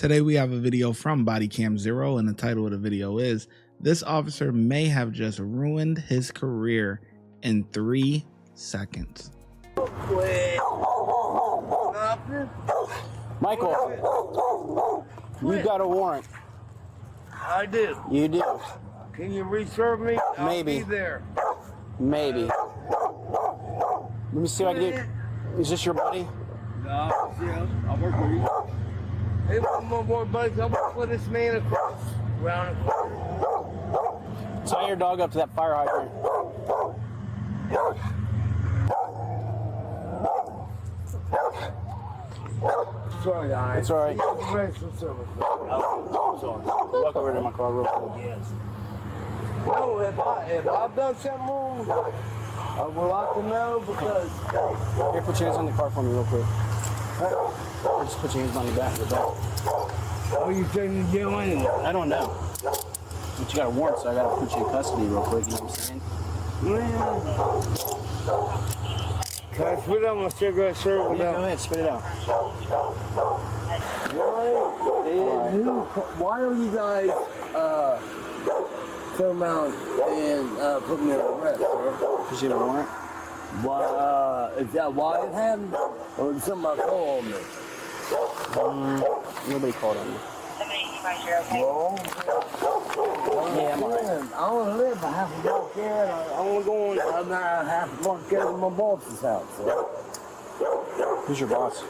Today we have a video from Bodycam Zero, and the title of the video is "This officer may have just ruined his career in 3 seconds." Michael, you got a warrant. I do. You do. Can you reserve me? Maybe. I'll be there. Maybe. Let me see what I can do. Is this your buddy? No, yeah, I'll work with you. Hey, one more, buddies. I'll work with this man across around the corner. Tie your dog up to that fire hydrant. Sorry, guys. It's all right. Sorry. Walk over to my car real quick. Yes. No, if I've done something wrong, I would like to know because. Here, put your hands on the car for me real quick. Or just put your hands on the back of the dog. Are you taking to jail anyway? I don't know. But you got a warrant, so I got to put you in custody real quick. You know what I'm saying? Can I spit out my cigarette, sir? Yeah, go ahead, spit it out. Why are you guys come out and put me on arrest, sir? Because you have a warrant? Why, is that why it happened? Or did somebody call on me? Nobody called on you. Well, Yeah, I'm alright. I want to live. I have to walk there. I want to go on. I have to walk there to my boss's house. So. Who's your boss?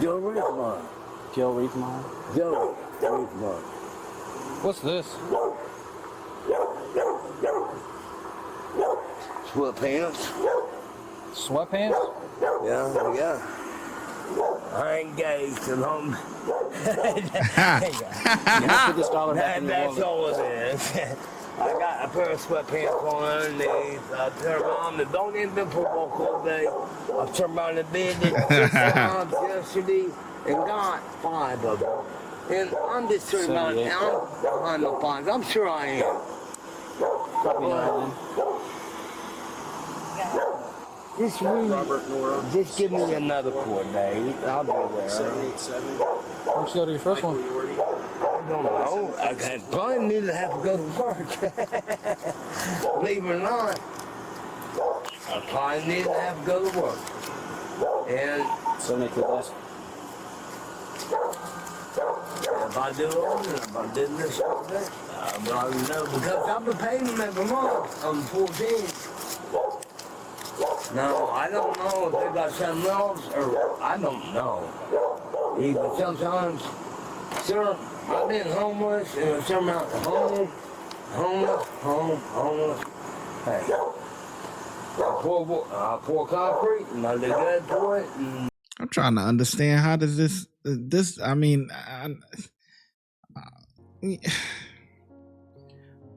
Joe Rickman. Gil Reefmine? Joe Rickman. What's this? Sweatpants. Sweatpants? Yeah. I ain't gay, so I'm. Put this dollar back in your That's wallet. all it is. I got a pair of sweatpants on underneath. I turn around and don't even been for a walk all day. I turned around the bed 6 times yesterday and got 5 of them. And I'm just turning around and I'm behind the fines. I'm sure I am. Probably not. Just give me another quart, Dave. I'll be there. 787. Why don't you go to your first one? I don't know. I probably need to have to go to work. Believe it or not, I probably need to have to go to work. And 782 less. if I do it, if I did this all day, I already know because I've been paying them every month on 14. No, I don't know if they got something else, or I don't know. Even sometimes, sir, I've been homeless, and some out homeless. Hey, I pour concrete, and I did good for it. And I'm trying to understand how does this. I mean,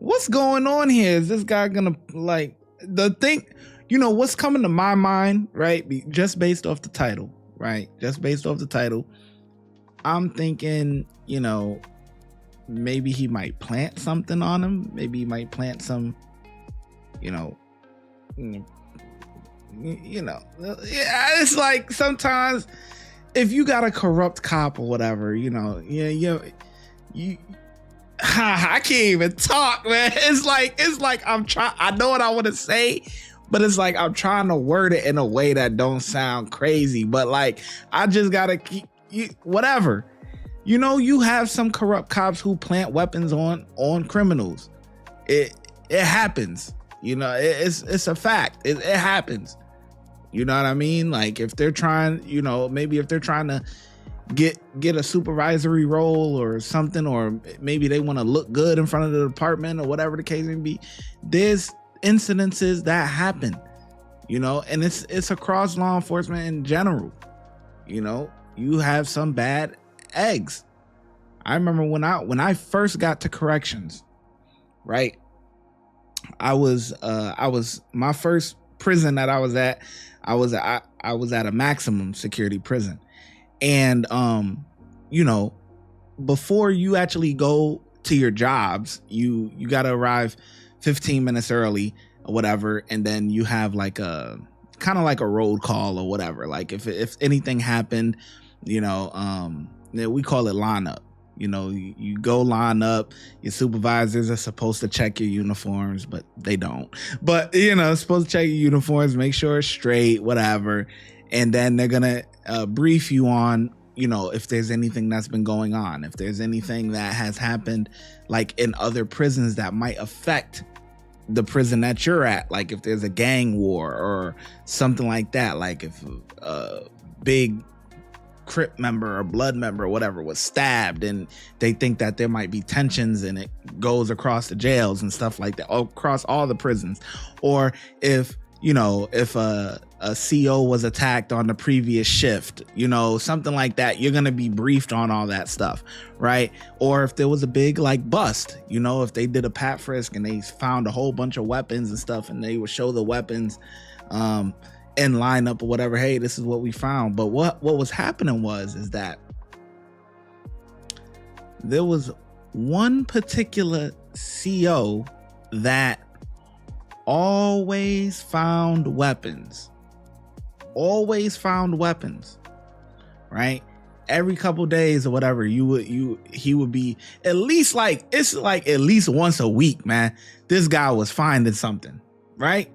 what's going on here? Is this guy gonna like the thing? You know what's coming to my mind, right? Just based off the title, right? Just based off the title, I'm thinking, you know, maybe he might plant something on him. Maybe he might plant some, yeah, it's like sometimes if you got a corrupt cop or whatever, you I can't even talk, man. It's like I'm trying. I know what I want to say, but it's like I'm trying to word it in a way that don't sound crazy. But like I just gotta keep whatever. You know, you have some corrupt cops who plant weapons on criminals. It happens. You know, it's a fact. It happens. You know what I mean? Like if they're trying, you know, maybe if they're trying to get a supervisory role or something, or maybe they want to look good in front of the department or whatever the case may be. There's incidences that happen, you know, and it's across law enforcement in general. You know, you have some bad eggs. I remember when I first got to corrections, right? I was my first prison that I was at. I was at a maximum security prison, and you know, before you actually go to your jobs, you got to arrive 15 minutes early or whatever, and then you have like a kind of like a road call or whatever. Like if anything happened, you know, we call it line up. You know, you go line up. Your supervisors are supposed to check your uniforms, but they don't. But, you know, supposed to check your uniforms, make sure it's straight, whatever. And then they're going to brief you on, you know, if there's anything that's been going on, if there's anything that has happened like in other prisons that might affect the prison that you're at. Like if there's a gang war or something like that, like if a big Crip member or blood member or whatever was stabbed and they think that there might be tensions and it goes across the jails and stuff like that, across all the prisons. Or if, you know, if a CO was attacked on the previous shift, you know, something like that, you're going to be briefed on all that stuff, right? Or if there was a big like bust, you know, if they did a pat frisk and they found a whole bunch of weapons and stuff and they would show the weapons in lineup or whatever, hey, this is what we found. But what was happening is that there was one particular CO that always found weapons, right? Every couple days or whatever, he would be at least like, it's like at least once a week, man. This guy was finding something, right?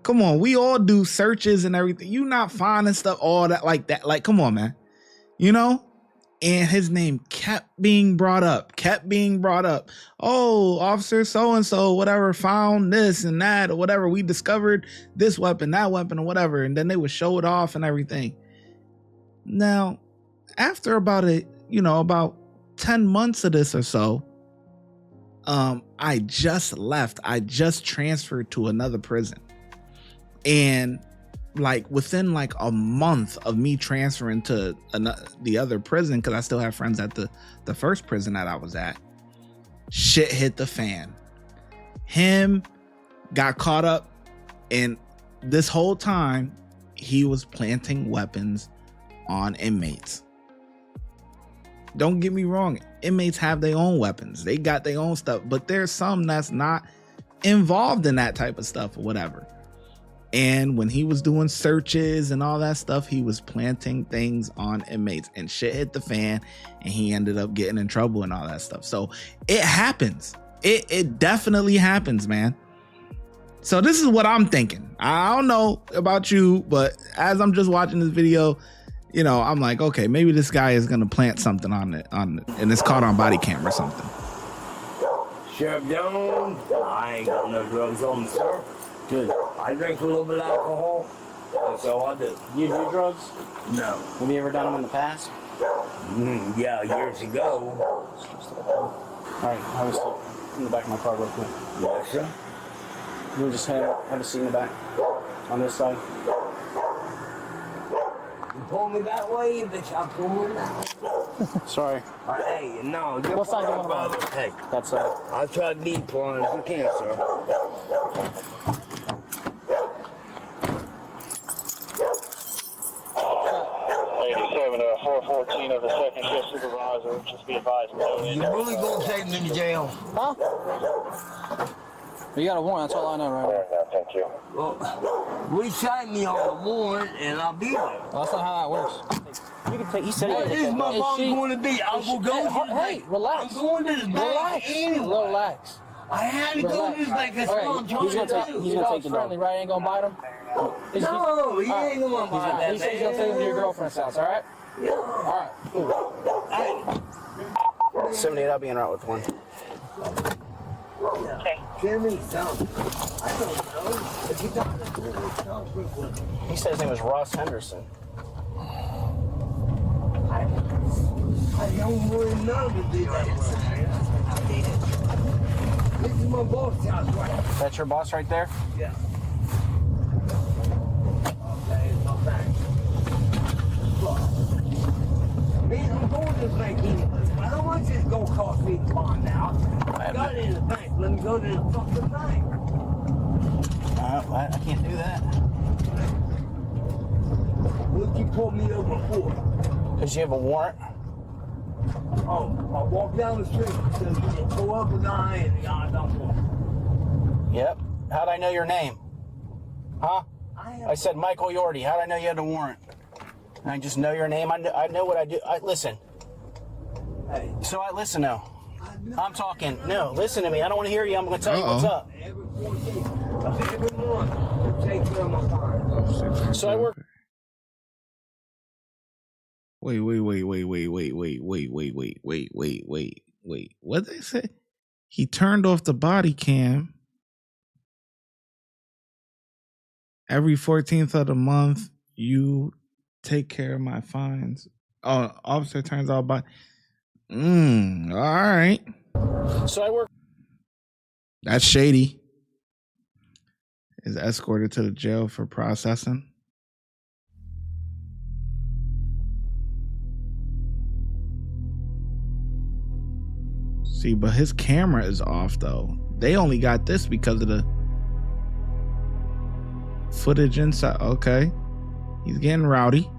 Come on, we all do searches and everything. You not finding stuff, all that like that. Like, come on, man. You know? And his name kept being brought up. Oh, officer so-and-so, whatever, found this and that or whatever. We discovered this weapon, that weapon or whatever. And then they would show it off and everything. Now, after about 10 months of this or so, I just left. I just transferred to another prison. And like within like a month of me transferring to the other prison, because I still have friends at the first prison that I was at, shit hit the fan. Him got caught up, and this whole time he was planting weapons on inmates. Don't get me wrong, inmates have their own weapons, they got their own stuff, but there's some that's not involved in that type of stuff or whatever. And when he was doing searches and all that stuff, he was planting things on inmates, and shit hit the fan, and he ended up getting in trouble and all that stuff. So it happens. It definitely happens, man. So this is what I'm thinking. I don't know about you, but as I'm just watching this video, you know, I'm like, okay, maybe this guy is gonna plant something on it, and it's caught on body cam or something. Sheriff Jones, I ain't got no drugs on me, sir. Good. I drink a little bit of alcohol. That's all I do. You do drugs? No. Have you ever done them in the past? Yeah, years ago. All right, have a seat in the back of my car real quick. Yes, sir. You just have a seat in the back on this side. You pull me that way, bitch, I'll pull you that way. Sorry. Hey, no. What side do you want to go? Hey, That's I'll try to be pulling as you can, sir. 414 of the second shift supervisor, just be advised. You really gonna take me to jail? Huh? You got a warrant, that's all I know right now. Thank you. Well, recite me on the warrant and I'll be there. Well, that's not how that works. You can take, he said What is my mom going to be? I will go to the bank. Relax. I'm going to the bank anyway. Relax. I had to go to the bank. That's what I'm trying to do. He's gonna take the dog. Right? Ain't gonna bite him? No, he ain't gonna bite that. He said he's gonna take him to your girlfriend's house, alright? Yeah. Alright, cool. Hey. 78, I'll be in route with one. Okay. Give me some. I don't know. If you got it, give me some quick. He said his name was Ross Henderson. I don't really know to do that. This is my boss house, right? That's your boss right there? Yeah. Okay, it's not bad. Man, I'm going to the bank anyway. How much is it going to cost me to find out? I got it in the bank. Let me go to the fucking bank. I can't do that. What'd you pull me over for? Because you have a warrant? Oh, I walked down the street. So you pull up with I and the guy don't want. Yep. How'd I know your name? Huh? I said Michael Yorty. How'd I know you had a warrant? I just know your name. I know what I do. Listen, Hey, So I listen now. I'm talking. No, listen to me. I don't want to hear you. I'm going to tell you what's up. every 14, every month, take care of my fine. So I work. Wait. What did they say? He turned off the body cam every 14th of the month. You take care of my fines. Oh, officer turns off body. All right. So I work. That's shady. Is escorted to the jail for processing. See, but his camera is off though. They only got this because of the footage inside. Okay. He's getting rowdy.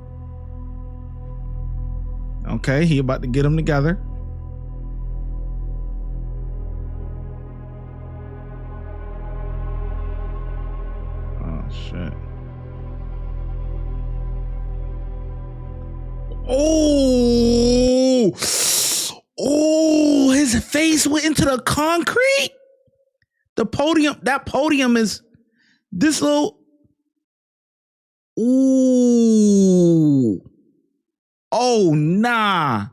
Okay, he about to get them together. Oh shit. Oh, his face went into the concrete. The podium, that podium is this little. Ooh. Oh, nah.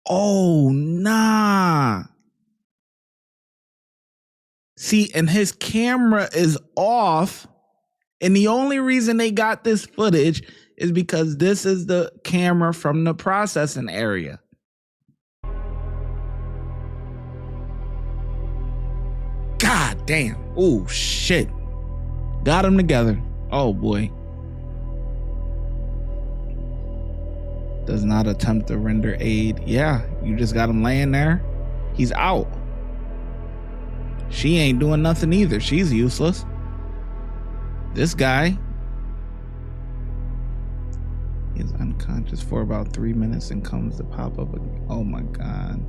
Oh, nah. See, and his camera is off. And the only reason they got this footage is because this is the camera from the processing area. God damn. Oh, shit. Got them together. Oh, boy. Does not attempt to render aid. Yeah, you just got him laying there. He's out. She ain't doing nothing either. She's useless. This guy is unconscious for about 3 minutes and comes to pop up again. Oh my God.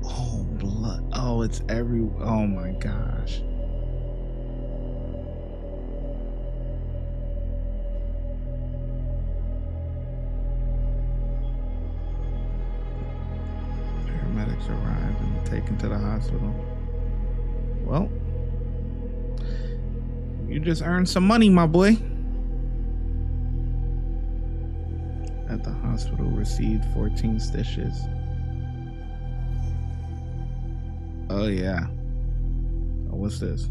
Oh, blood. Oh, it's every. Oh my gosh. Paramedics arrive and taken to the hospital. Well, you just earned some money, my boy. At the hospital, received 14 stitches. Oh yeah. Oh, what's this?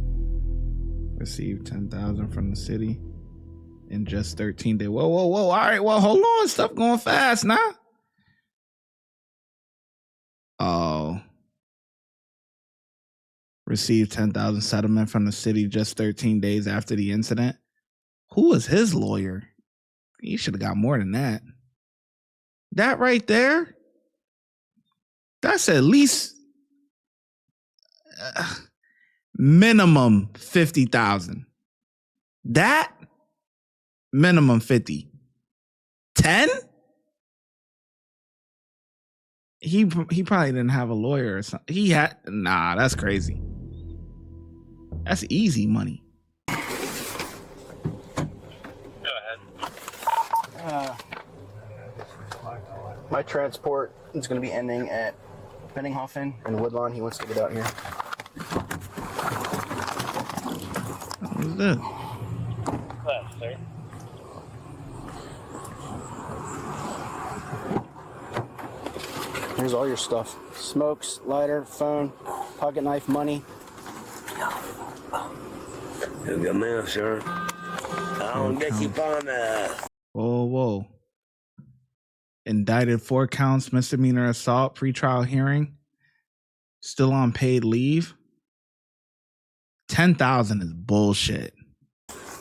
Received 10,000 from the city in just 13 days. Whoa. All right, well, hold on. Stuff going fast now. Oh. Received 10,000 settlement from the city just 13 days after the incident. Who was his lawyer? He should have got more than that. That right there, that's at least minimum 50,000. That minimum 50. 10? He probably didn't have a lawyer or something. He had that's crazy. That's easy money. Go ahead. My transport is going to be ending at Benninghofen and Woodlawn. He wants to get out here. What's this? Class, sir. Here's all your stuff. Smokes, lighter, phone, pocket knife, money. Good man, sir. I don't get you on that. Whoa. Indicted 4 counts, misdemeanor assault, pretrial hearing. Still on paid leave. 10,000 is bullshit.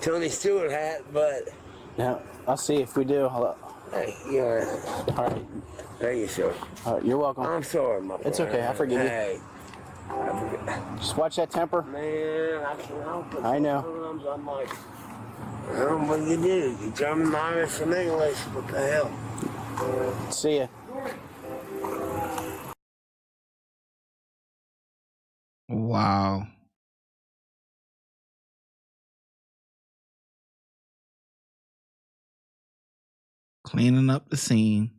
Tony Stewart hat, but Yeah, I'll see if we do. hey, you're All right. Thank you, sir. You're welcome. I'm sorry, my friend. It's okay, I forgive you. Hey, Just watch that temper. man, I can't help it. I know. Sometimes I'm like, what do? You German, Irish, and English. What the hell? See ya. Wow. Cleaning up the scene.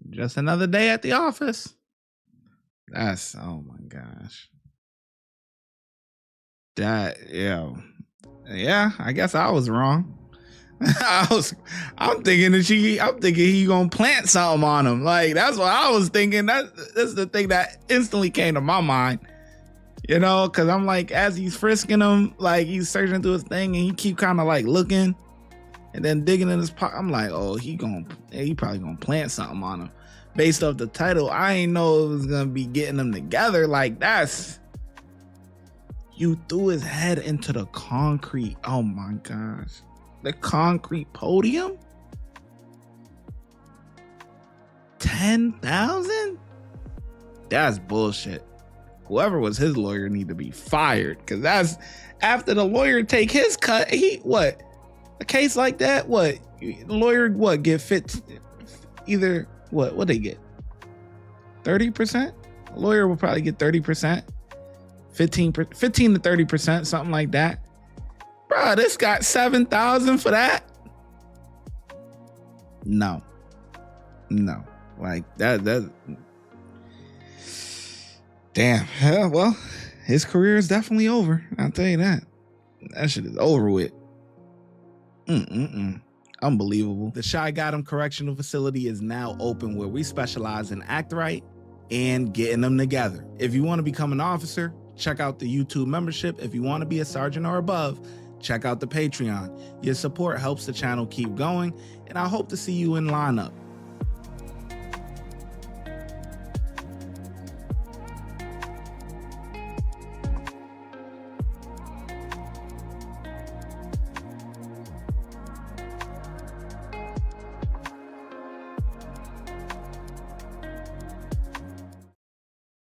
just another day at the office. That's, oh my gosh. Yeah, I guess I was wrong. I'm thinking he gonna plant something on him. Like, that's what I was thinking. That's the thing that instantly came to my mind. You know, because I'm like, as he's frisking him, like he's searching through his thing, and he keep kind of like looking and then digging in his pocket. I'm like, oh, he probably gonna plant something on him. Based off the title, I ain't know it was gonna be getting them together. Like, you threw his head into the concrete. Oh my gosh. The concrete podium? 10,000? That's bullshit. Whoever was his lawyer need to be fired, because that's after the lawyer take his cut. A case like that? The lawyer get fit? Either what they get? 30%? A lawyer will probably get 30%, 15 to 30%, something like that. Bro, this got 7,000 for that? No. Like that. Damn. Yeah, well, his career is definitely over. I'll tell you that. That shit is over with. Unbelievable. The ShyGotEm Correctional Facility is now open, where we specialize in act right and getting them together. If you want to become an officer, check out the YouTube membership. If you want to be a sergeant or above, check out the Patreon. Your support helps the channel keep going, and I hope to see you in lineup.